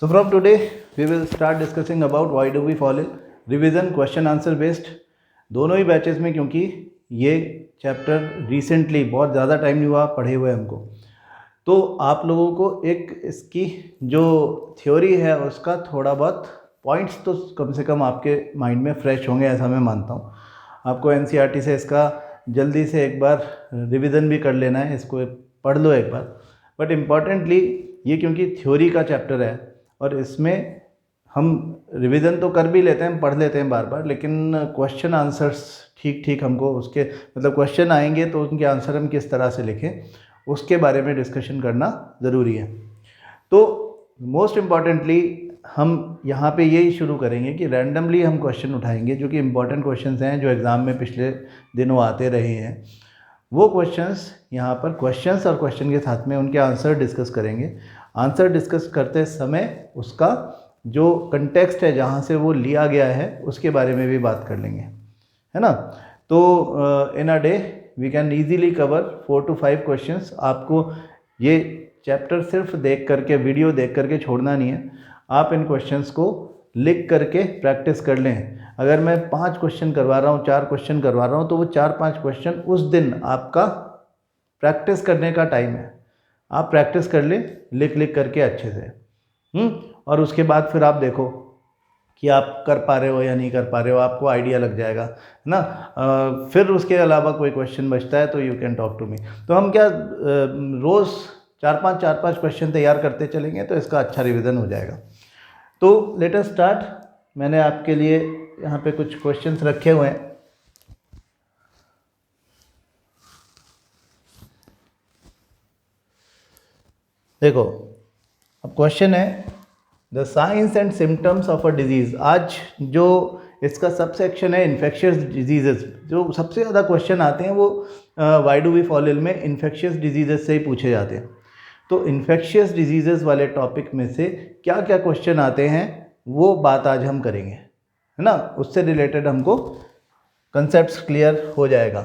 So from today we will start discussing about why do we fall in revision question answer based दोनों ही batches में, क्योंकि ये chapter recently बहुत ज़्यादा time नहीं हुआ पढ़े हुए हमको, तो आप लोगों को एक इसकी जो थ्योरी है उसका थोड़ा बहुत पॉइंट्स तो कम से कम आपके माइंड में फ्रेश होंगे, ऐसा मैं मानता हूँ। आपको एनसीईआरटी से इसका जल्दी से एक बार रिवीजन भी कर लेना है, इसको पढ़ लो एक बार। बट इम्पॉर्टेंटली ये क्योंकि थ्योरी का चैप्टर है और इसमें हम रिवीजन तो कर भी लेते हैं, पढ़ लेते हैं बार बार, लेकिन क्वेश्चन आंसर्स ठीक हमको उसके मतलब क्वेश्चन आएंगे तो उनके आंसर हम किस तरह से लिखें उसके बारे में डिस्कशन करना ज़रूरी है। तो मोस्ट इम्पॉर्टेंटली हम यहाँ पे यही शुरू करेंगे कि रैंडमली हम क्वेश्चन उठाएंगे जो कि इम्पॉर्टेंट क्वेश्चंस हैं, जो एग्ज़ाम में पिछले दिनों आते रहे हैं। वो क्वेश्चंस यहाँ पर क्वेश्चंस और क्वेश्चन के साथ में उनके आंसर डिस्कस करेंगे। आंसर डिस्कस करते समय उसका जो कंटेक्स्ट है, जहाँ से वो लिया गया है, उसके बारे में भी बात कर लेंगे, है ना। तो in a day we can easily cover 4 to 5 questions. आपको ये चैप्टर सिर्फ देख करके, वीडियो देख करके छोड़ना नहीं है, आप इन क्वेश्चंस को लिख करके प्रैक्टिस कर लें। अगर मैं 5 क्वेश्चन करवा रहा हूँ, 4 क्वेश्चन करवा रहा हूँ, तो वो 4-5 क्वेश्चन उस दिन आपका प्रैक्टिस करने का टाइम है। आप प्रैक्टिस कर ले लिख करके अच्छे से, और उसके बाद फिर आप देखो कि आप कर पा रहे हो या नहीं कर पा रहे हो, आपको आइडिया लग जाएगा, है ना। फिर उसके अलावा कोई क्वेश्चन बचता है तो you can talk to me. तो हम क्या रोज़ 4-5 क्वेश्चन तैयार करते चलेंगे तो इसका अच्छा रिवीजन हो जाएगा। तो लेट अस स्टार्ट। मैंने आपके लिए यहाँ पे कुछ क्वेश्चंस रखे हुए हैं। देखो, अब क्वेश्चन है the signs and symptoms of a disease. आज जो इसका सब सेक्शन है इन्फेक्शियस डिजीजेस, जो सबसे ज़्यादा क्वेश्चन आते हैं वो why do we fall ill में इन्फेक्शियस डिजीजेस से ही पूछे जाते हैं। तो इन्फेक्शियस डिजीजेस वाले टॉपिक में से क्या क्या क्वेश्चन आते हैं वो बात आज हम करेंगे, है ना। उससे रिलेटेड हमको कंसेप्ट्स क्लियर हो जाएगा।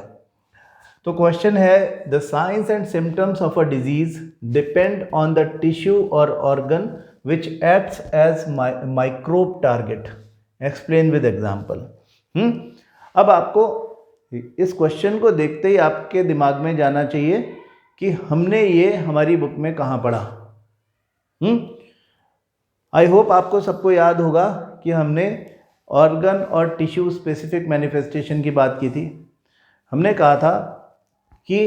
तो क्वेश्चन है the signs and symptoms of a disease depend on the tissue और organ which acts as microbe target, explain with example. अब आपको इस क्वेश्चन को देखते ही आपके दिमाग में जाना चाहिए कि हमने ये हमारी बुक में कहाँ पढ़ा। आई होप आपको सबको याद होगा कि हमने ऑर्गन और टिश्यू स्पेसिफिक मैनिफेस्टेशन की बात की थी। हमने कहा था कि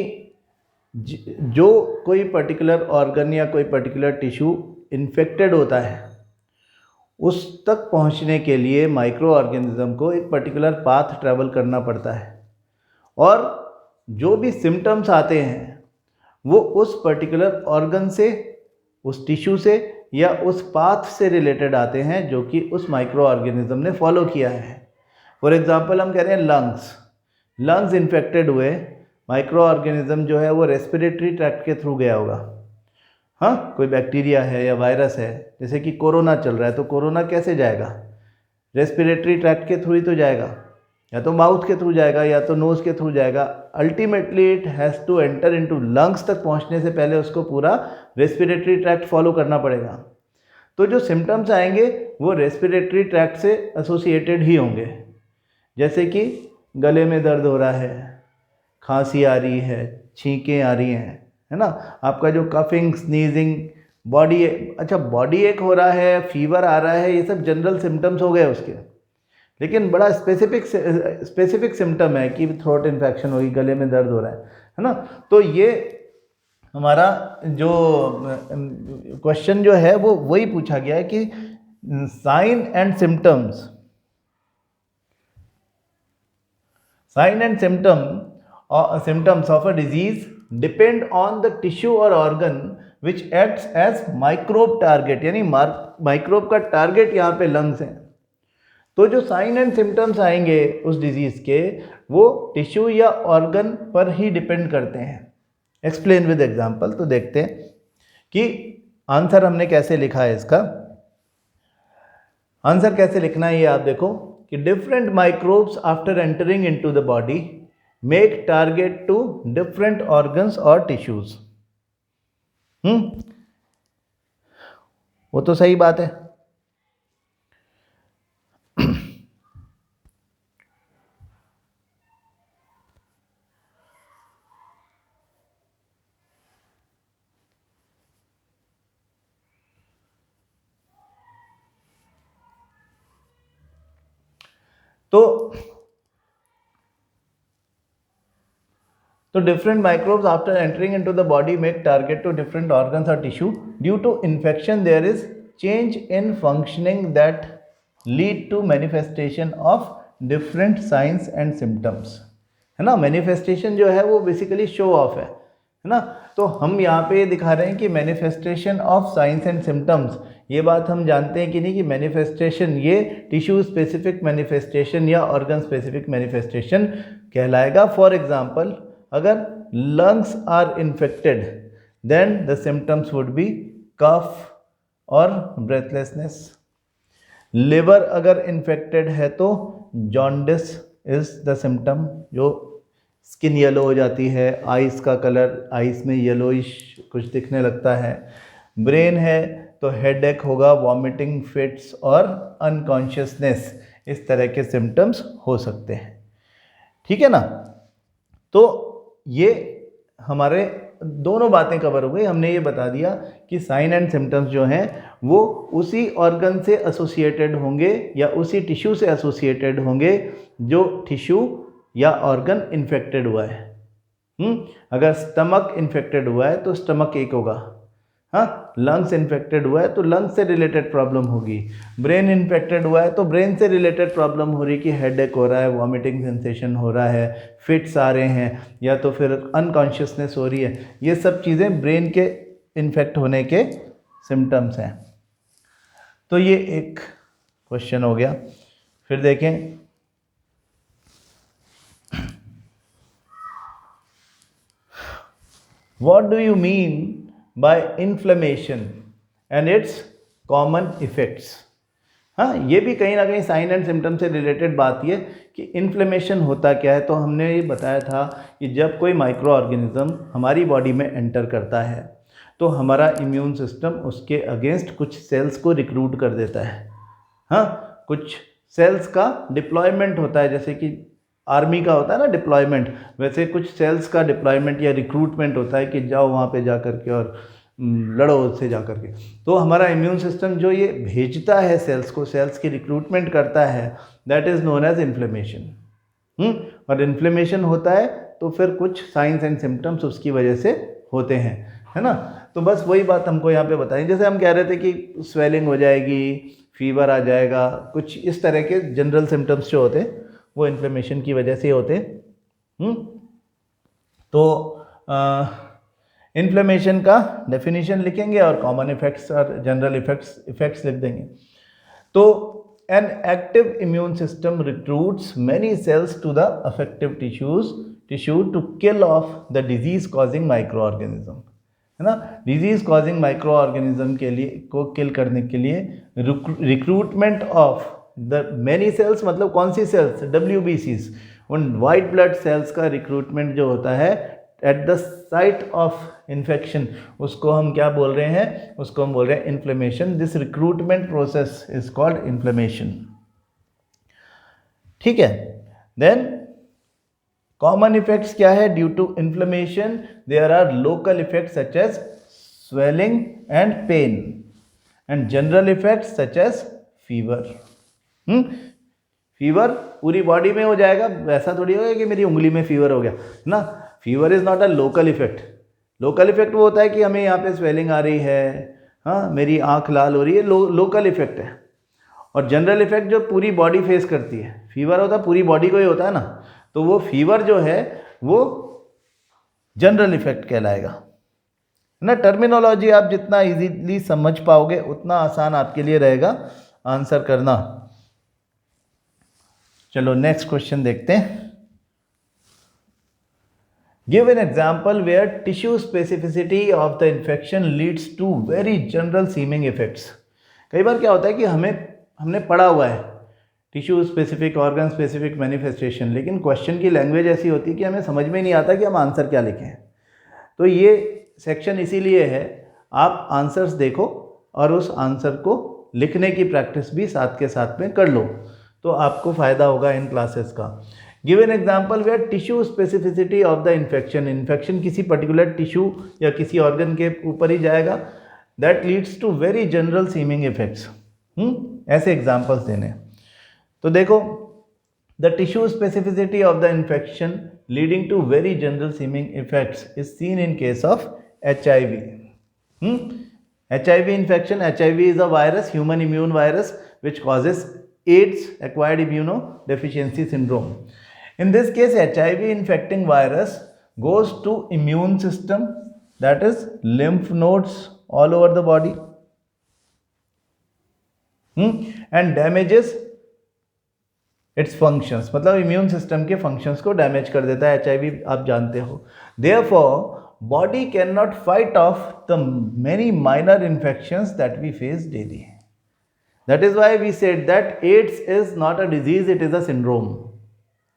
जो कोई पर्टिकुलर ऑर्गन या कोई पर्टिकुलर टिश्यू इन्फेक्टेड होता है, उस तक पहुंचने के लिए माइक्रो ऑर्गेनिज्म को एक पर्टिकुलर पाथ ट्रैवल करना पड़ता है, और जो भी सिम्टम्स आते हैं वो उस पर्टिकुलर ऑर्गन से, उस टिश्यू से या उस पाथ से रिलेटेड आते हैं जो कि उस माइक्रो ऑर्गेनिज्म ने फॉलो किया है। फॉर एग्जांपल हम कह रहे हैं लंग्स इन्फेक्टेड हुए, माइक्रो ऑर्गेनिज्म जो है वो रेस्पिरेटरी ट्रैक्ट के थ्रू गया होगा। हाँ, कोई बैक्टीरिया है या वायरस है, जैसे कि कोरोना चल रहा है, तो कोरोना कैसे जाएगा? रेस्पिरेटरी ट्रैक्ट के थ्रू ही तो जाएगा, या तो माउथ के थ्रू जाएगा या तो नोज़ के थ्रू जाएगा। Ultimately it has to enter into lungs तक पहुंचने से पहले उसको पूरा रेस्पिरेटरी ट्रैक्ट फॉलो करना पड़ेगा। तो जो सिम्टम्स आएंगे वो रेस्पिरेटरी ट्रैक्ट से एसोसिएटेड ही होंगे, जैसे कि गले में दर्द हो रहा है, खांसी आ रही है, छींकें आ रही हैं, है ना। आपका जो कफिंग, स्नीजिंग, बॉडी एक हो रहा है, फीवर आ रहा है, ये सब जनरल सिम्टम्स हो गए उसके। लेकिन बड़ा स्पेसिफिक सिम्टम है कि थ्रोट इन्फेक्शन होगी, गले में दर्द हो रहा है ना। तो ये हमारा जो क्वेश्चन जो है वो वही पूछा गया है कि sign and symptoms of a disease depend on the tissue or organ which acts as microbe target, यानी माइक्रोब का टारगेट यहाँ पे लंग्स हैं। तो जो साइन एंड सिम्टम्स आएंगे उस डिजीज के, वो टिश्यू या ऑर्गन पर ही डिपेंड करते हैं। Explain with example. तो देखते हैं कि आंसर हमने कैसे लिखा है इसका। आंसर कैसे लिखना है ये आप देखो कि different microbes after entering into the body make target to different organs or tissues। वो तो सही बात है। तो different microbes after entering into the body make target to different organs or tissue. Due to infection there is change in functioning that lead to manifestation of different signs and symptoms, है ना। Manifestation जो है वो basically show off है ना। तो हम यहाँ पे दिखा रहे हैं कि manifestation of science and symptoms, ये बात हम जानते हैं कि नहीं कि मैनिफेस्टेशन ये टिश्यू स्पेसिफिक मैनिफेस्टेशन या ऑर्गन स्पेसिफिक मैनिफेस्टेशन कहलाएगा। फॉर एग्जांपल, अगर lungs are infected then the symptoms would be cough और ब्रेथलेसनेस। लिवर अगर इन्फेक्टेड है तो जॉन्डिस इज द सिम्टम, जो स्किन येलो हो जाती है, आइस का कलर आइस में येलोइश कुछ दिखने लगता है। ब्रेन है तो हेडेक होगा, वॉमिटिंग, फिट्स और अनकॉन्शियसनेस, इस तरह के सिम्टम्स हो सकते हैं, ठीक है ना। तो ये हमारे दोनों बातें कवर हो गई। हमने ये बता दिया कि साइन एंड सिम्टम्स जो हैं वो उसी ऑर्गन से एसोसिएटेड होंगे या उसी टिश्यू से एसोसिएटेड होंगे जो टिश्यू या ऑर्गन इन्फेक्टेड हुआ है। अगर स्टमक इन्फेक्टेड हुआ है तो स्टमक एक होगा, हाँ। लंग्स इन्फेक्टेड हुआ है तो लंग्स से रिलेटेड प्रॉब्लम होगी। ब्रेन इन्फेक्टेड हुआ है तो ब्रेन से रिलेटेड प्रॉब्लम हो रही कि हेडेक हो रहा है, वॉमिटिंग सेंसेशन हो रहा है, फिट्स आ रहे हैं या तो फिर अनकॉन्शियसनेस हो रही है। ये सब चीज़ें ब्रेन के इन्फेक्ट होने के सिम्टम्स हैं। तो ये एक क्वेश्चन हो गया। फिर देखें, what do you mean by inflammation and its common effects? हाँ, ये भी कहीं ना कहीं साइन एंड सिम्टम से रिलेटेड बात ये कि इन्फ्लेमेशन होता क्या है। तो हमने ये बताया था कि जब कोई माइक्रो ऑर्गेनिज्म हमारी बॉडी में एंटर करता है तो हमारा इम्यून सिस्टम उसके अगेंस्ट कुछ सेल्स को रिक्रूट कर देता है, हाँ। कुछ सेल्स का डिप्लॉयमेंट होता है, जैसे कि आर्मी का होता है ना डिप्लॉयमेंट, वैसे कुछ सेल्स का डिप्लॉयमेंट या रिक्रूटमेंट होता है कि जाओ वहाँ पे जा कर के और लड़ो उससे जा कर के। तो हमारा इम्यून सिस्टम जो ये भेजता है सेल्स को, सेल्स की रिक्रूटमेंट करता है, that is known as inflammation. और इन्फ्लेमेशन होता है तो फिर कुछ साइंस एंड सिम्टम्स उसकी वजह से होते हैं, है ना। तो बस वही बात हमको यहाँ पे बताएं। जैसे हम कह रहे थे कि स्वेलिंग हो जाएगी, फीवर आ जाएगा, कुछ इस तरह के जनरल सिम्टम्स जो होते हैं वो इन्फ्लेमेशन की वजह से होते हैं। तो इन्फ्लेमेशन का डेफिनेशन लिखेंगे और कॉमन इफेक्ट्स और जनरल इफेक्ट्स लिख देंगे। तो an active immune system recruits many cells to the affective tissue to kill off the disease causing microorganism, है ना। डिजीज कॉजिंग माइक्रो ऑर्गेनिज्म के लिए को किल करने के लिए recruitment of the many cells, मतलब कौन सी सेल्स, WBCs, उन वाइट ब्लड सेल्स का रिक्रूटमेंट जो होता है at the site of infection, उसको हम क्या बोल रहे हैं, उसको हम बोल रहे हैं inflammation. This recruitment process is called inflammation, ठीक है। देन कॉमन इफेक्ट्स क्या है due to inflammation? There are local effects such as swelling and pain and general effects such as fever. Fever पूरी बॉडी में हो जाएगा, वैसा थोड़ी होगा कि मेरी उंगली में फीवर हो गया ना। Fever is not a local effect. Local effect वो होता है कि हमें यहाँ पे स्वेलिंग आ रही है, हाँ, मेरी आँख लाल हो रही है, लोकल इफेक्ट है। और जनरल इफेक्ट जो पूरी बॉडी फेस करती है, फीवर होता है पूरी बॉडी को ही होता है ना, तो वो फीवर जो है वो जनरल इफेक्ट कहलाएगा ना। टर्मिनोलॉजी आप जितना इजीली समझ पाओगे उतना आसान आपके लिए रहेगा आंसर करना। चलो नेक्स्ट क्वेश्चन देखते हैं। Give an example where tissue specificity of the infection leads to very general seeming effects. कई बार क्या होता है कि हमने पढ़ा हुआ है tissue specific, organ specific manifestation, लेकिन क्वेश्चन की लैंग्वेज ऐसी होती है कि हमें समझ में नहीं आता कि हम आंसर क्या लिखें। तो ये सेक्शन इसीलिए है, आप आंसर्स देखो और उस आंसर को लिखने की प्रैक्टिस भी साथ के साथ में कर लो, तो आपको फ़ायदा होगा इन क्लासेस का। Give an example where tissue specificity of the infection, infection किसी पर्टिकुलर टिश्यू या किसी ऑर्गन के ऊपर ही जाएगा, that leads to very general seeming effects. ऐसे एग्जाम्पल्स देने। तो देखो, the tissue specificity of the infection leading to very general seeming effects is seen in case of HIV। HIV infection, HIV is a virus, human immune virus, which causes AIDS, acquired immunodeficiency syndrome. In this case, HIV infecting virus goes to immune system, that is lymph nodes all over the body, and damages its functions, मतलब immune system के functions को damage कर देता है HIV, आप जानते हो। Therefore, body cannot fight off the many minor infections that we face daily. That is why we said that AIDS is not a disease, it is a syndrome.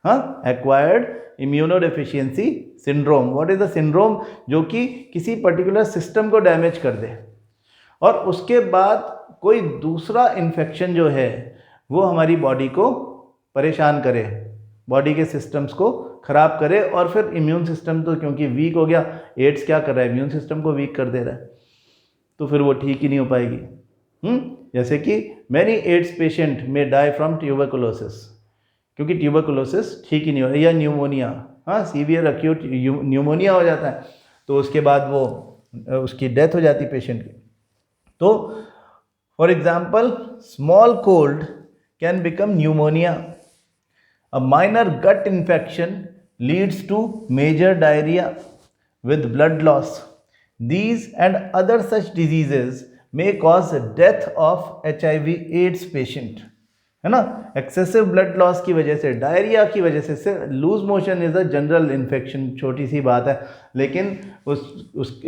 Acquired immunodeficiency syndrome. What is the syndrome? जो कि किसी particular system को damage कर दे और उसके बाद कोई दूसरा infection जो है वो हमारी body को परेशान करे, बॉडी के सिस्टम्स को ख़राब करे, और फिर इम्यून सिस्टम तो क्योंकि वीक हो गया, एड्स क्या कर रहा है, इम्यून सिस्टम को वीक कर दे रहा है, तो फिर वो ठीक ही नहीं हो पाएगी। जैसे कि मैनी एड्स पेशेंट में डाई फ्रॉम ट्यूबरकुलोसिस, क्योंकि ट्यूबरकुलोसिस ठीक ही नहीं हो रहा, या न्यूमोनिया, सीवियर एक्यूट न्यूमोनिया हो जाता है, तो उसके बाद वो उसकी डेथ हो जाती पेशेंट की। तो for example, small cold can become pneumonia. A minor gut infection leads to major diarrhea with blood loss. These and other such diseases may cause death of HIV/AIDS patient, है ना। Excessive blood loss की वजह से, diarrhoea की वजह से, loose motion is a general infection, छोटी सी बात है, लेकिन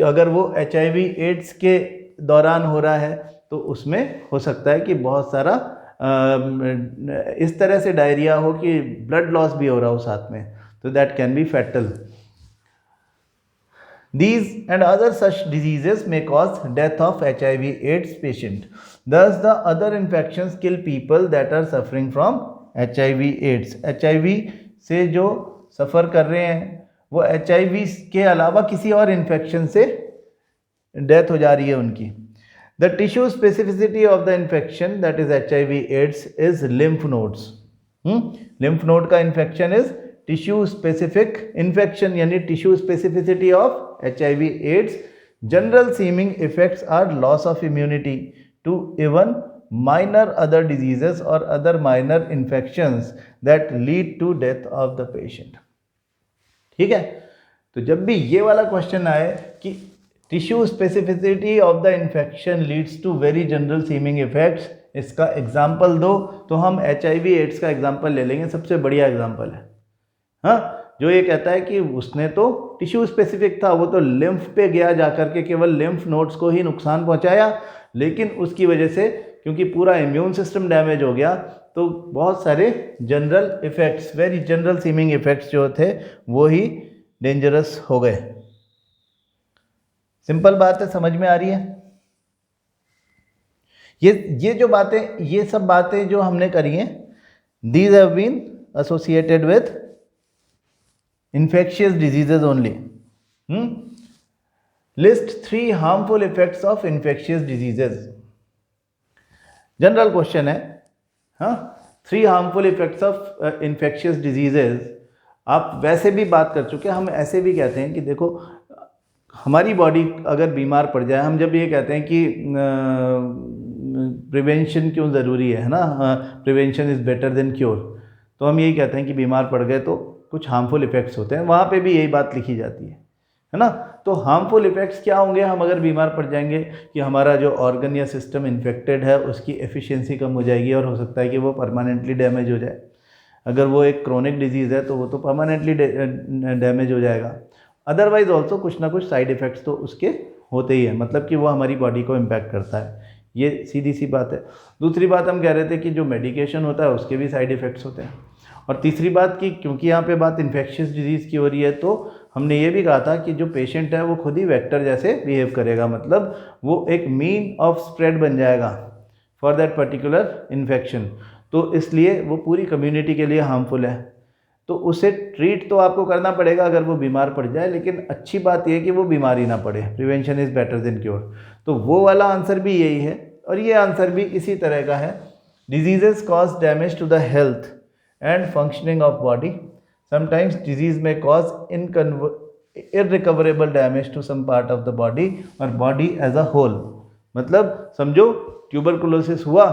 अगर वो HIV/AIDS के दौरान हो रहा है तो उसमें हो सकता है कि बहुत सारा इस तरह से डायरिया हो कि ब्लड लॉस भी हो रहा हो साथ में, तो that can be fatal. These and other such diseases may cause death of HIV/AIDS patient. Thus, the other infections kill people that are suffering from HIV/AIDS. HIV से जो सफ़र कर रहे हैं वो HIV के अलावा किसी और इन्फेक्शन से डेथ हो जा रही है उनकी। The tissue specificity of the infection, that is HIV/AIDS, is lymph nodes. Lymph node का infection is tissue specific infection, यानी tissue specificity of HIV/AIDS. General seeming effects are loss of immunity to even minor other diseases or other minor infections that lead to death of the patient. ठीक है, तो जब भी ये वाला question आए कि tissue specificity of the infection leads to very general seeming effects, इसका एग्जाम्पल दो, तो हम HIV/AIDS का एग्जाम्पल ले लेंगे, सबसे बढ़िया एग्जाम्पल है। जो ये कहता है कि उसने तो टिश्यू स्पेसिफिक था, वो तो लिम्फ पे गया जाकर के केवल लिम्फ नोड्स को ही नुकसान पहुंचाया, लेकिन उसकी वजह से क्योंकि पूरा इम्यून सिस्टम डैमेज हो गया तो बहुत सारे general effects, very general seeming effects जो थे वो ही डेंजरस हो गए। सिंपल बात है, समझ में आ रही है। ये जो बातें, ये सब बातें जो हमने करी हैं, these have been associated with infectious diseases only. List 3 harmful effects of infectious diseases. General question है, 3 harmful effects of infectious diseases. आप वैसे भी बात कर चुके हैं, हम ऐसे भी कहते हैं कि देखो हमारी बॉडी अगर बीमार पड़ जाए, हम जब ये कहते हैं कि प्रिवेंशन क्यों ज़रूरी है ना, prevention is better than cure, तो हम यही कहते हैं कि बीमार पड़ गए तो कुछ हार्मफुल इफ़ेक्ट्स होते हैं, वहाँ पे भी यही बात लिखी जाती है ना। तो हार्मफुल इफ़ेक्ट्स क्या होंगे, हम अगर बीमार पड़ जाएंगे कि हमारा जो ऑर्गन या सिस्टम इन्फेक्टेड है उसकी एफिशिएंसी कम हो जाएगी और हो सकता है कि वो परमानेंटली डैमेज हो जाए। अगर वो एक क्रोनिक डिजीज़ है तो वो तो परमानेंटली डैमेज हो जाएगा। अदरवाइज ऑल्सो कुछ ना कुछ साइड इफ़ेक्ट्स तो उसके होते ही है, मतलब कि वो हमारी बॉडी को इम्पैक्ट करता है, ये सीधी सी बात है। दूसरी बात हम कह रहे थे कि जो मेडिकेशन होता है उसके भी साइड इफ़ेक्ट्स होते हैं। और तीसरी बात कि क्योंकि यहाँ पे बात इन्फेक्शियस डिजीज़ की हो रही है तो हमने ये भी कहा था कि जो पेशेंट है वो खुद ही वेक्टर जैसे बिहेव करेगा, मतलब वो एक मीन ऑफ स्प्रेड बन जाएगा फॉर दैट पर्टिकुलर इन्फेक्शन, तो इसलिए वो पूरी कम्युनिटी के लिए हार्मफुल है। तो उसे ट्रीट तो आपको करना पड़ेगा अगर वो बीमार पड़ जाए, लेकिन अच्छी बात यह है कि वो बीमार ही ना पड़े, prevention is better than cure. तो वो वाला आंसर भी यही है और ये आंसर भी इसी तरह का है। Diseases cause damage to the health and functioning of body. Sometimes disease may cause irrecoverable damage to some part of the body और बॉडी एज अ होल। मतलब समझो ट्यूबरकुलोसिस हुआ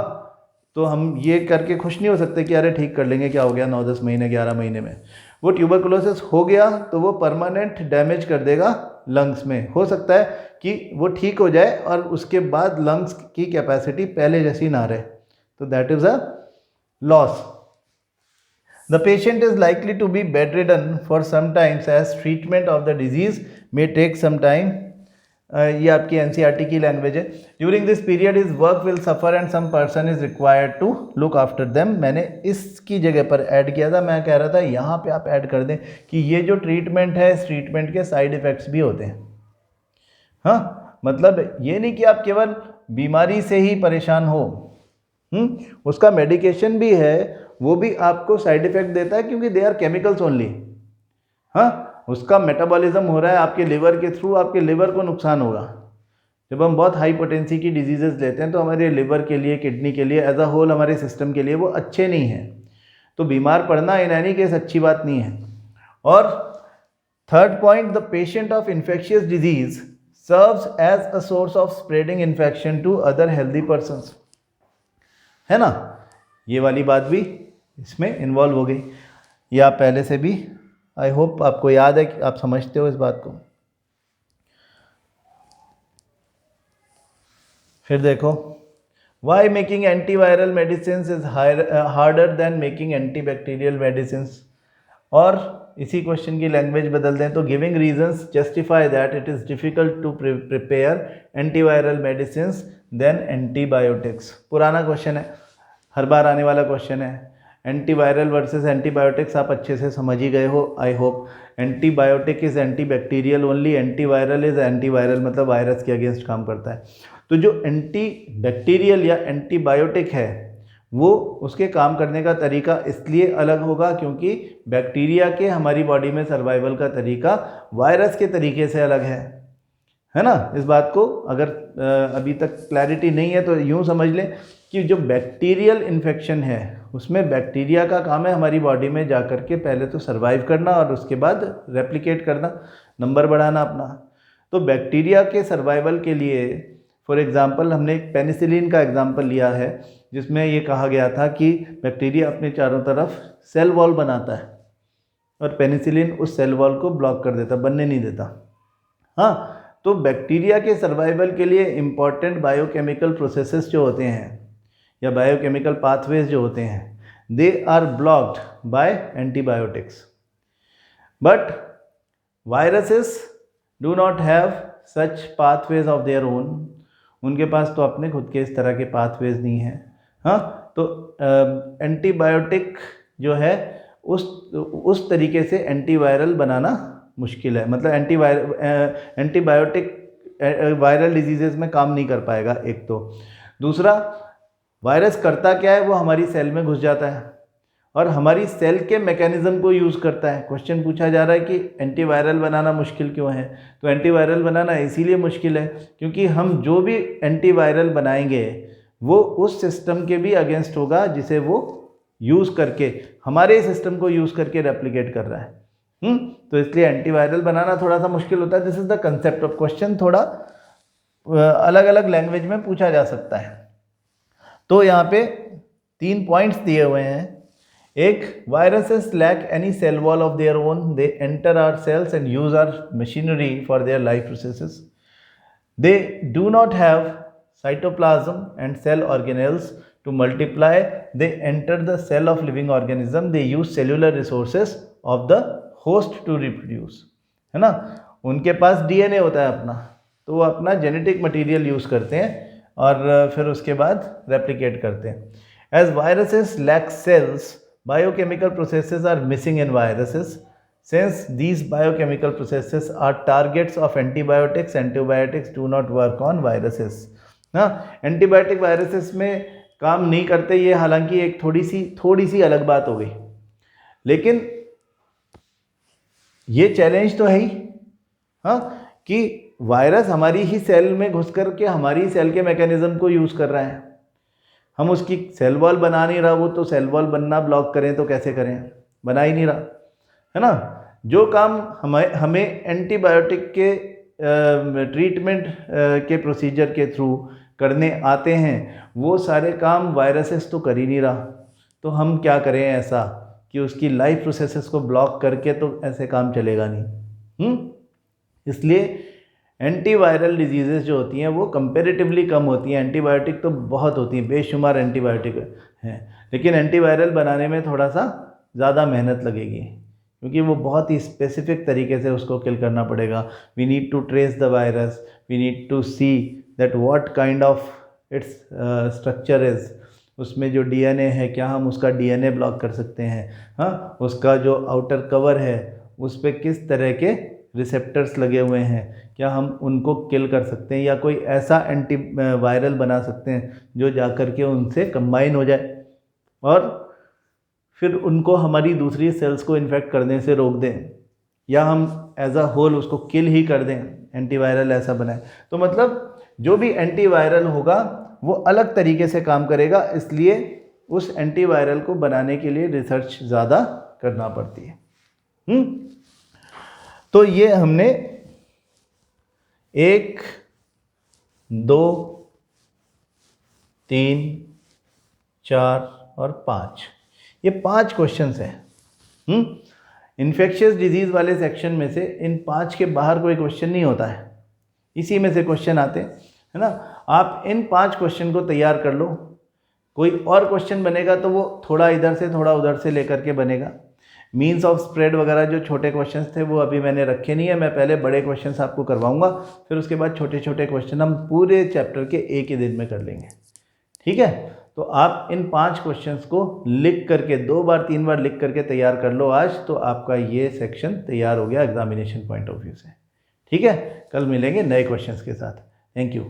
तो हम ये करके खुश नहीं हो सकते कि अरे ठीक कर लेंगे, क्या हो गया, 9-10 महीने 11 महीने में। वो ट्यूबरकुलोसिस हो गया तो वो परमानेंट डैमेज कर देगा लंग्स में। हो सकता है कि वो ठीक हो जाए और उसके बाद लंग्स की कैपेसिटी पहले जैसी ना रहे, तो that is a loss. The patient is likely to be bedridden for some time as treatment of the disease may take some time. ये आपकी NCERT की लैंग्वेज है। During this period is work will suffer and some person is required to look after them. मैंने इसकी जगह पर add किया था, मैं कह रहा था यहाँ पे आप ऐड कर दें कि ये जो ट्रीटमेंट है इस ट्रीटमेंट के साइड इफ़ेक्ट्स भी होते हैं। हाँ, मतलब ये नहीं कि आप केवल बीमारी से ही परेशान हो, उसका मेडिकेशन भी है, वो भी आपको साइड इफ़ेक्ट देता है क्योंकि दे आर केमिकल्स ओनली। हाँ, उसका मेटाबॉलिज्म हो रहा है आपके लिवर के थ्रू, आपके लिवर को नुकसान होगा। जब हम बहुत हाई पोटेंसी की डिजीजेस लेते हैं तो हमारे लिवर के लिए, किडनी के लिए, एज अ होल हमारे सिस्टम के लिए वो अच्छे नहीं हैं। तो बीमार पड़ना इन एनी केस अच्छी बात नहीं है। और third point, the patient of infectious disease serves as a source of spreading infection to other healthy persons. है ना, ये वाली बात भी इसमें इन्वॉल्व हो गई। ये आप पहले से भी, आई होप आपको याद है कि आप समझते हो इस बात को। फिर देखो, why making antiviral medicine is harder than making antibacterial medicine. और इसी क्वेश्चन की लैंग्वेज बदल दें तो giving reasons justify that it is difficult to prepare antiviral medicine than antibiotics. पुराना क्वेश्चन है, हर बार आने वाला क्वेश्चन है। एंटीवायरल वर्सेस एंटीबायोटिक्स आप अच्छे से समझ ही गए हो, I hope. Antibiotic is antibacterial only, antiviral is antiviral, मतलब वायरस के अगेंस्ट काम करता है। तो जो एंटीबैक्टीरियल या एंटीबायोटिक है वो उसके काम करने का तरीका इसलिए अलग होगा क्योंकि बैक्टीरिया के हमारी बॉडी में सर्वाइवल का तरीका वायरस के तरीके से अलग है ना। इस बात को अगर अभी तक क्लैरिटी नहीं है तो यूँ समझ लें कि जो बैक्टीरियल इन्फेक्शन है उसमें बैक्टीरिया का काम है हमारी बॉडी में जा कर के पहले तो सर्वाइव करना और उसके बाद रेप्लिकेट करना, नंबर बढ़ाना अपना। तो बैक्टीरिया के सर्वाइवल के लिए फॉर एग्ज़ाम्पल हमने एक पेनिसिलिन का एग्जाम्पल लिया है जिसमें ये कहा गया था कि बैक्टीरिया अपने चारों तरफ सेल वॉल बनाता है और पेनिसिलिन उस सेल वॉल को ब्लॉक कर देता, बनने नहीं देता। हाँ, तो बैक्टीरिया के सर्वाइवल के लिए इम्पॉर्टेंट बायोकेमिकल प्रोसेसेस जो होते हैं या बायोकेमिकल पाथवेज जो होते हैं they are blocked by antibiotics. But viruses do not have such pathways of their own, उनके पास तो अपने खुद के इस तरह के पाथवेज नहीं हैं। हाँ, तो एंटीबायोटिक जो है उस तरीके से एंटीवायरल बनाना मुश्किल है, मतलब एंटीबायोटिक वायरल डिजीज़ेज़ में काम नहीं कर पाएगा एक तो। दूसरा, वायरस करता क्या है, वो हमारी सेल में घुस जाता है और हमारी सेल के मैकेनिज़्म को यूज़ करता है। क्वेश्चन पूछा जा रहा है कि एंटीवायरल बनाना मुश्किल क्यों है, तो एंटीवायरल बनाना इसीलिए मुश्किल है क्योंकि हम जो भी एंटीवायरल बनाएंगे वो उस सिस्टम के भी अगेंस्ट होगा जिसे वो यूज़ करके हमारे सिस्टम को यूज़ करके रेप्लिकेट कर रहा है। तो इसलिए एंटीवायरल बनाना थोड़ा सा मुश्किल होता है। This is the concept of question, थोड़ा अलग अलग लैंग्वेज में पूछा जा सकता है। तो यहाँ पे 3 पॉइंट्स दिए हुए हैं। एक, viruses lack any cell wall of their own, they enter our cells and use our machinery for their life processes. They do not have cytoplasm and cell organelles to multiply, they enter the cell of living organism, they use cellular resources of the host to reproduce, है ना। उनके पास DNA होता है अपना, तो वो अपना genetic material use करते हैं और फिर उसके बाद रेप्लिकेट करते हैं। As viruses lack cells, biochemical processes are missing in viruses, Since these biochemical processes are targets of antibiotics, antibiotics do not work on viruses. ना एंटीबायोटिक वायरसेस में काम नहीं करते, ये हालांकि एक थोड़ी सी अलग बात हो गई, लेकिन ये चैलेंज तो है ही, हाँ, कि वायरस हमारी ही सेल में घुस कर के हमारी सेल के मैकेनिज्म को यूज़ कर रहा है, हम उसकी सेल वॉल बना नहीं रहा, वो तो सेल वॉल बनना ब्लॉक करें तो कैसे करें, बना ही नहीं रहा है ना। जो काम हमें एंटीबायोटिक के ट्रीटमेंट के प्रोसीजर के थ्रू करने आते हैं, वो सारे काम वायरसेस तो कर ही नहीं रहा, तो हम क्या करें ऐसा कि उसकी लाइफ प्रोसेसेस को ब्लॉक करके, तो ऐसे काम चलेगा नहीं। इसलिए एंटीवायरल डिजीज़ेस जो होती हैं वो कंपैरेटिवली कम होती हैं, एंटीबायोटिक तो बहुत होती हैं, बेशुमार एंटीबायोटिक हैं, लेकिन एंटीवायरल बनाने में थोड़ा सा ज़्यादा मेहनत लगेगी, क्योंकि वो बहुत ही स्पेसिफिक तरीके से उसको किल करना पड़ेगा। We need to trace the virus, we need to see that what kind of its structure is, उसमें जो डीएनए है क्या हम उसका डीएनए ब्लॉक कर सकते हैं, हाँ, उसका जो आउटर कवर है उस पर किस तरह के रिसेप्टर्स लगे हुए हैं, क्या हम उनको किल कर सकते हैं, या कोई ऐसा एंटी वायरल बना सकते हैं जो जाकर के उनसे कंबाइन हो जाए और फिर उनको हमारी दूसरी सेल्स को इन्फेक्ट करने से रोक दें, या हम एज अ होल उसको किल ही कर दें, एंटीवायरल ऐसा बनाए। तो मतलब जो भी एंटीवायरल होगा वो अलग तरीके से काम करेगा, इसलिए उस एंटीवायरल को बनाने के लिए रिसर्च ज़्यादा करना पड़ती है। तो ये हमने 1, 2, 3, 4 और 5, ये 5 क्वेश्चंस हैं। इन्फेक्शियस डिजीज़ वाले सेक्शन में से इन 5 के बाहर कोई क्वेश्चन नहीं होता है, इसी में से क्वेश्चन आते हैं, है ना। आप इन 5 क्वेश्चन को तैयार कर लो, कोई और क्वेश्चन बनेगा तो वो थोड़ा इधर से थोड़ा उधर से लेकर के बनेगा। मीन्स ऑफ स्प्रेड वगैरह जो छोटे क्वेश्चंस थे वो अभी मैंने रखे नहीं है, मैं पहले बड़े क्वेश्चंस आपको करवाऊंगा, फिर उसके बाद छोटे छोटे क्वेश्चन हम पूरे चैप्टर के एक ही दिन में कर लेंगे, ठीक है। तो आप इन 5 क्वेश्चंस को लिख करके 2 बार 3 बार लिख करके तैयार कर लो आज, तो आपका ये सेक्शन तैयार हो गया एग्जामिनेशन पॉइंट ऑफ व्यू से, ठीक है। कल मिलेंगे नए क्वेश्चंस के साथ। Thank you.